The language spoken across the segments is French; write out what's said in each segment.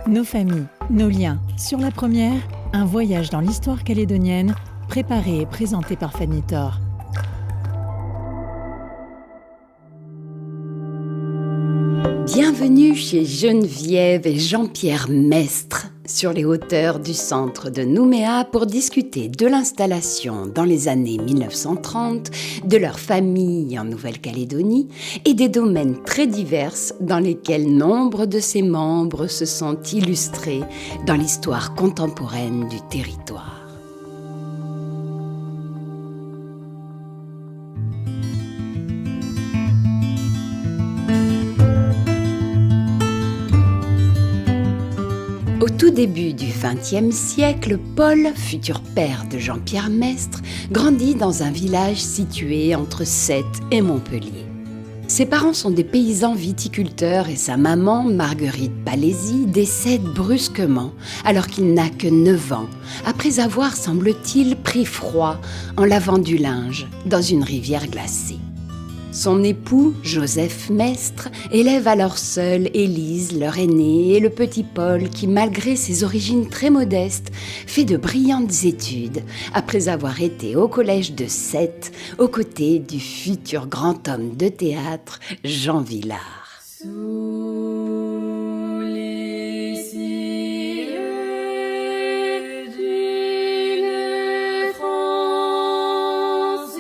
Nos familles, nos liens. Sur la première, un voyage dans l'histoire calédonienne, préparé et présenté par Fanny Thor. Bienvenue chez Geneviève et Jean-Pierre Mestre, sur les hauteurs du centre de Nouméa pour discuter de l'installation dans les années 1930, de leur famille en Nouvelle-Calédonie et des domaines très divers dans lesquels nombre de ses membres se sont illustrés dans l'histoire contemporaine du territoire. Au tout début du XXe siècle, Paul, futur père de Jean-Pierre Mestre, grandit dans un village situé entre Sète et Montpellier. Ses parents sont des paysans viticulteurs et sa maman, Marguerite Palési, décède brusquement alors qu'il n'a que 9 ans, après avoir, semble-t-il, pris froid en lavant du linge dans une rivière glacée. Son époux, Joseph Mestre, élève alors seul Élise, leur aînée, et le petit Paul qui, malgré ses origines très modestes, fait de brillantes études après avoir été au collège de Sète, aux côtés du futur grand homme de théâtre, Jean Vilar. Sous les cieux d'une France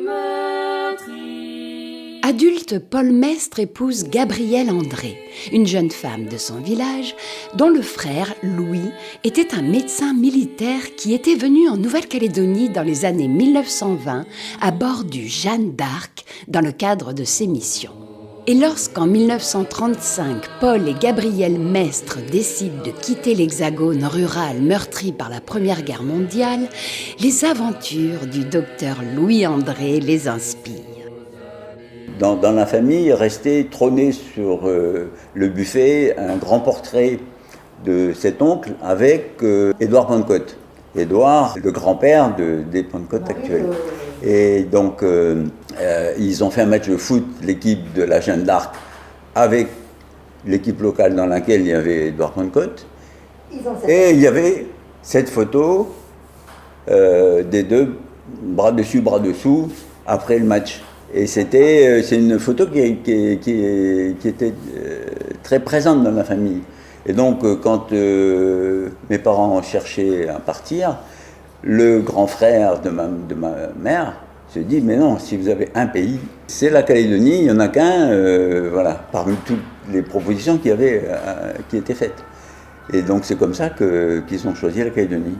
meurtrie. Adulte, Paul Mestre épouse Gabrielle André, une jeune femme de son village, dont le frère, Louis, était un médecin militaire qui était venu en Nouvelle-Calédonie dans les années 1920 à bord du Jeanne d'Arc dans le cadre de ses missions. Et lorsqu'en 1935, Paul et Gabrielle Mestre décident de quitter l'hexagone rural meurtri par la Première Guerre mondiale, les aventures du docteur Louis André les inspirent. Dans la famille, restait trôné sur le buffet un grand portrait de cet oncle avec Édouard Pentecôte. Édouard, le grand-père des Pentecôte actuels. Et donc, ils ont fait un match de foot, l'équipe de la Jeanne d'Arc, avec l'équipe locale dans laquelle il y avait Édouard Pentecôte. Et il y avait cette photo des deux, bras dessus, bras dessous, après le match. Et c'est une photo qui était très présente dans la famille. Et donc, quand mes parents cherchaient à partir, le grand frère de ma mère se dit « Mais non, si vous avez un pays, c'est la Calédonie, il n'y en a qu'un, voilà, parmi toutes les propositions qui étaient faites. » Et donc, c'est comme ça qu'ils ont choisi la Calédonie.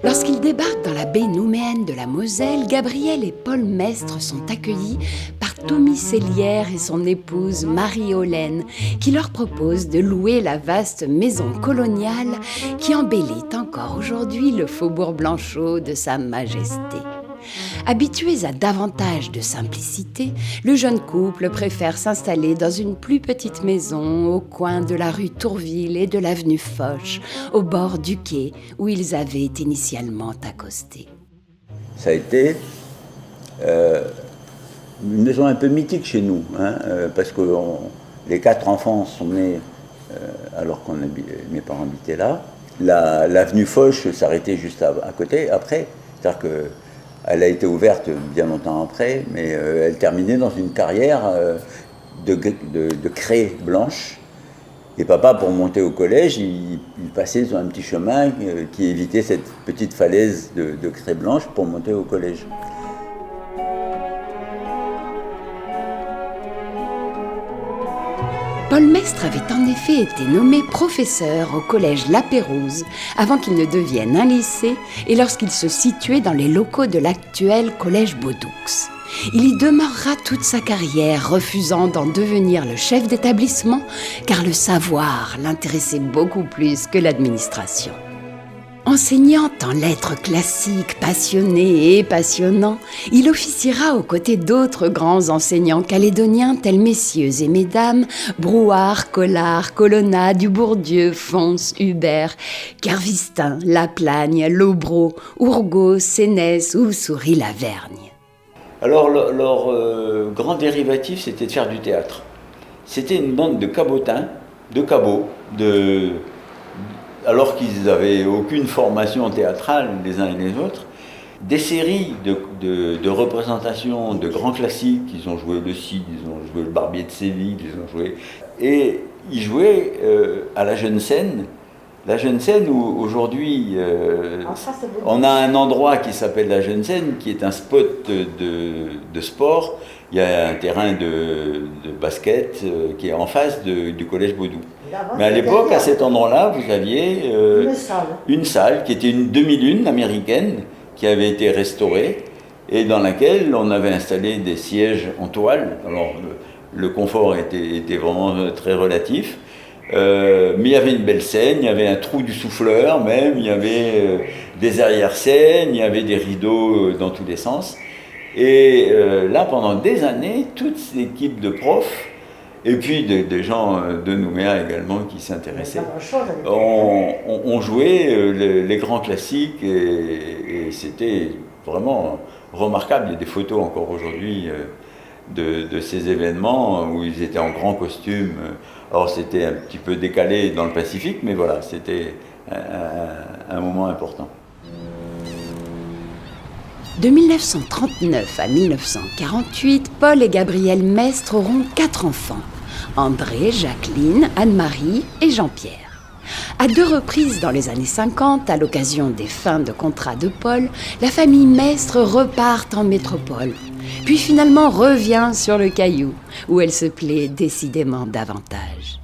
Lorsqu'ils débarquent dans la baie nouméenne de la Moselle, Gabrielle et Paul Mestre sont accueillis par Tommy Sellière et son épouse Marie-Holène, qui leur propose de louer la vaste maison coloniale qui embellit encore aujourd'hui le faubourg Blanchot de Sa Majesté. Habitués à davantage de simplicité, le jeune couple préfère s'installer dans une plus petite maison au coin de la rue Tourville et de l'avenue Foch, au bord du quai où ils avaient initialement accosté. Ça a été une maison un peu mythique chez nous, parce que les 4 enfants sont nés alors que mes parents habitaient là. L'avenue Foch s'arrêtait juste à côté, après, c'est-à-dire que elle a été ouverte bien longtemps après, mais elle terminait dans une carrière de craie blanche. Et papa, pour monter au collège, il passait sur un petit chemin qui évitait cette petite falaise de craie blanche pour monter au collège. Paul Mestre avait en effet été nommé professeur au collège La Pérouse avant qu'il ne devienne un lycée et lorsqu'il se situait dans les locaux de l'actuel collège Baudoux. Il y demeurera toute sa carrière, refusant d'en devenir le chef d'établissement car le savoir l'intéressait beaucoup plus que l'administration. Enseignant en lettres classiques, passionné et passionnant, il officiera aux côtés d'autres grands enseignants calédoniens tels messieurs et mesdames Brouard, Collard, Colonna, Dubourdieu, Fons, Hubert, Kervistin, Laplagne, Lobreau, Ourgaud, Sénès ou Souris-Lavergne. Alors leur grand dérivatif, c'était de faire du théâtre. C'était une bande de cabotins, de cabots, alors qu'ils n'avaient aucune formation théâtrale les uns et les autres. Des séries de représentations de grands classiques, ils ont joué le Cid, ils ont joué le Barbier de Séville, et ils jouaient à la Jeune Scène. La Jeune Scène où aujourd'hui on a un endroit qui s'appelle la Jeune Scène, qui est un spot de sport. Il y a un terrain de basket qui est en face du collège Baudou. Mais à l'époque, à cet endroit-là, vous aviez une salle qui était une demi-lune américaine qui avait été restaurée et dans laquelle on avait installé des sièges en toile. Alors le confort était vraiment très relatif. Mais il y avait une belle scène, il y avait un trou du souffleur même, il y avait des arrière-scènes, il y avait des rideaux dans tous les sens. Et là, pendant des années, toute l'équipe de profs, et puis des gens de Nouméa également qui s'intéressaient, on jouait les grands classiques et c'était vraiment remarquable. Il y a des photos encore aujourd'hui de ces événements où ils étaient en grand costume. Alors c'était un petit peu décalé dans le Pacifique, mais voilà, c'était un moment important. De 1939 à 1948, Paul et Gabrielle Mestre auront 4 enfants. André, Jacqueline, Anne-Marie et Jean-Pierre. À 2 reprises dans les années 50, à l'occasion des fins de contrat de Paul, la famille Mestre repart en métropole, puis finalement revient sur le Caillou, où elle se plaît décidément davantage.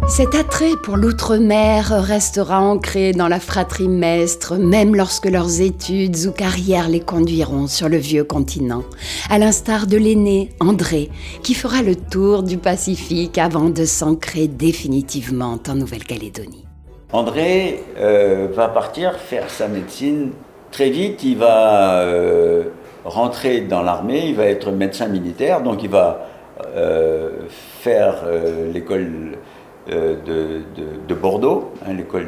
Cet attrait pour l'outre-mer restera ancré dans la fratrie Mestre, même lorsque leurs études ou carrières les conduiront sur le vieux continent, à l'instar de l'aîné André, qui fera le tour du Pacifique avant de s'ancrer définitivement en Nouvelle-Calédonie. André va partir faire sa médecine très vite. Il va rentrer dans l'armée, il va être médecin militaire, donc il va faire l'école de Bordeaux, l'école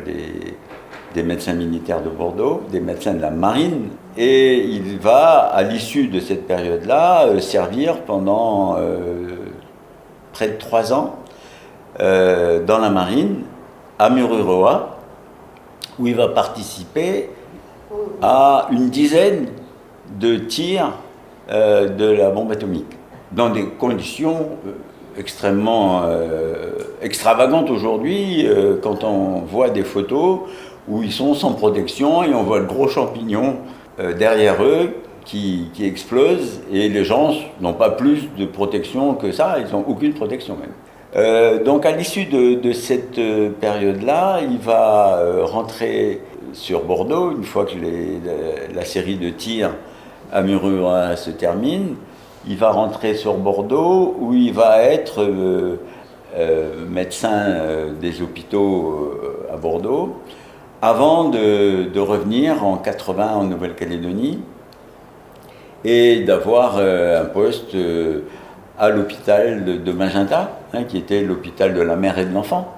des médecins militaires de Bordeaux, des médecins de la marine, et il va, à l'issue de cette période-là, servir pendant près de 3 ans dans la marine, à Mururoa, où il va participer à une dizaine de tirs de la bombe atomique, dans des conditions extrêmement extravagantes aujourd'hui, quand on voit des photos où ils sont sans protection et on voit le gros champignon derrière eux qui explose, et les gens n'ont pas plus de protection que ça, ils n'ont aucune protection même. Donc à l'issue de cette période-là, il va rentrer sur Bordeaux, une fois que la série de tirs à Mururoa se termine. Il va rentrer sur Bordeaux, où il va être médecin des hôpitaux à Bordeaux, avant de revenir en 80 en Nouvelle-Calédonie et d'avoir un poste à l'hôpital de Magenta, qui était l'hôpital de la mère et de l'enfant,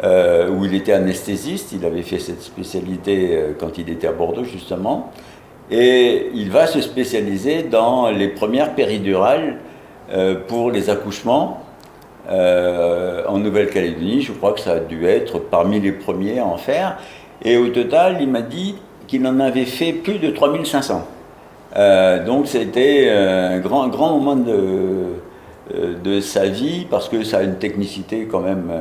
où il était anesthésiste. Il avait fait cette spécialité quand il était à Bordeaux, justement. Et il va se spécialiser dans les premières péridurales pour les accouchements en Nouvelle-Calédonie. Je crois que ça a dû être parmi les premiers à en faire. Et au total, il m'a dit qu'il en avait fait plus de 3500. Donc c'était un grand moment de sa vie, parce que ça a une technicité quand même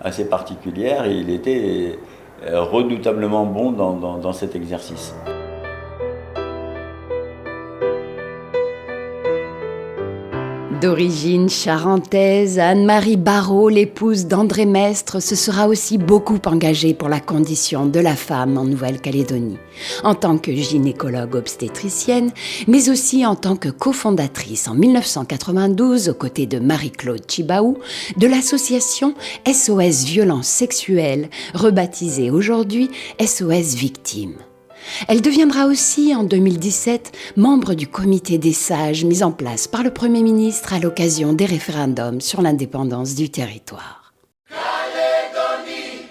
assez particulière, et il était redoutablement bon dans cet exercice. D'origine charentaise, Anne-Marie Barrault, l'épouse d'André Mestre, se sera aussi beaucoup engagée pour la condition de la femme en Nouvelle-Calédonie, en tant que gynécologue obstétricienne, mais aussi en tant que cofondatrice en 1992, aux côtés de Marie-Claude Chibaou, de l'association SOS Violence Sexuelle, rebaptisée aujourd'hui SOS Victimes. Elle deviendra aussi, en 2017, membre du comité des sages mis en place par le Premier ministre à l'occasion des référendums sur l'indépendance du territoire. Calédonie,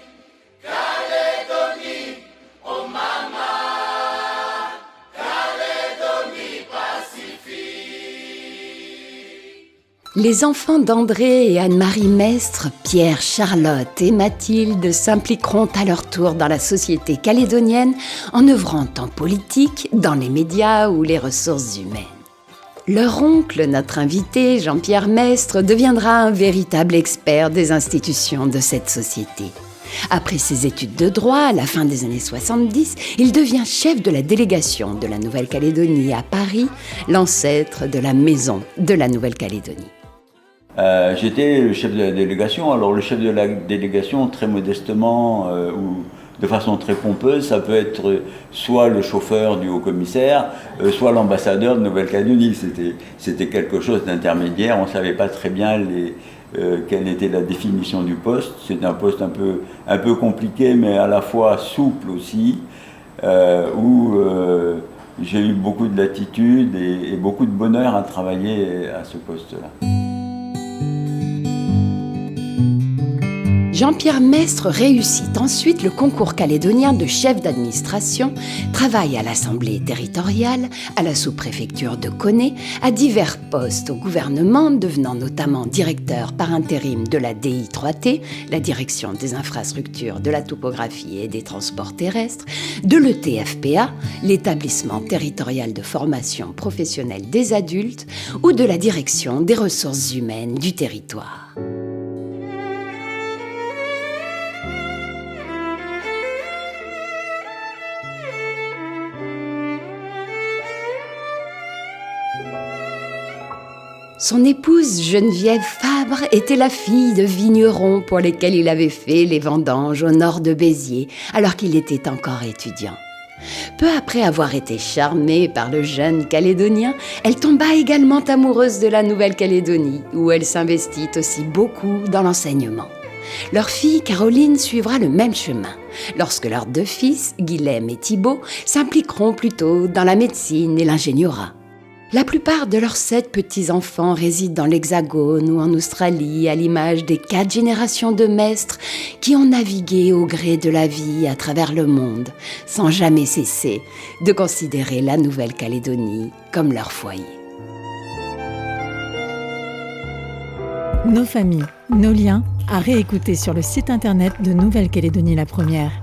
Les enfants d'André et Anne-Marie Mestre, Pierre, Charlotte et Mathilde s'impliqueront à leur tour dans la société calédonienne en œuvrant en politique, dans les médias ou les ressources humaines. Leur oncle, notre invité, Jean-Pierre Mestre, deviendra un véritable expert des institutions de cette société. Après ses études de droit, à la fin des années 70, il devient chef de la délégation de la Nouvelle-Calédonie à Paris, l'ancêtre de la Maison de la Nouvelle-Calédonie. J'étais le chef de la délégation. Alors le chef de la délégation, très modestement ou de façon très pompeuse, ça peut être soit le chauffeur du haut-commissaire, soit l'ambassadeur de Nouvelle-Calédonie. C'était quelque chose d'intermédiaire. On ne savait pas très bien quelle était la définition du poste. C'est un poste un peu compliqué, mais à la fois souple aussi, où j'ai eu beaucoup de latitude et beaucoup de bonheur à travailler à ce poste-là. Jean-Pierre Mestre réussit ensuite le concours calédonien de chef d'administration, travaille à l'Assemblée territoriale, à la sous-préfecture de Koné, à divers postes au gouvernement, devenant notamment directeur par intérim de la DI3T, la direction des infrastructures, de la topographie et des transports terrestres, de l'ETFPA, l'établissement territorial de formation professionnelle des adultes, ou de la direction des ressources humaines du territoire. Son épouse Geneviève Fabre était la fille de vignerons pour lesquels il avait fait les vendanges au nord de Béziers, alors qu'il était encore étudiant. Peu après avoir été charmée par le jeune Calédonien, elle tomba également amoureuse de la Nouvelle-Calédonie, où elle s'investit aussi beaucoup dans l'enseignement. Leur fille Caroline suivra le même chemin, lorsque leurs deux fils, Guilhem et Thibaut, s'impliqueront plutôt dans la médecine et l'ingénierat. La plupart de leurs 7 petits-enfants résident dans l'Hexagone ou en Australie, à l'image des 4 générations de Mestres qui ont navigué au gré de la vie à travers le monde, sans jamais cesser de considérer la Nouvelle-Calédonie comme leur foyer. Nos familles, nos liens, à réécouter sur le site internet de Nouvelle-Calédonie la Première.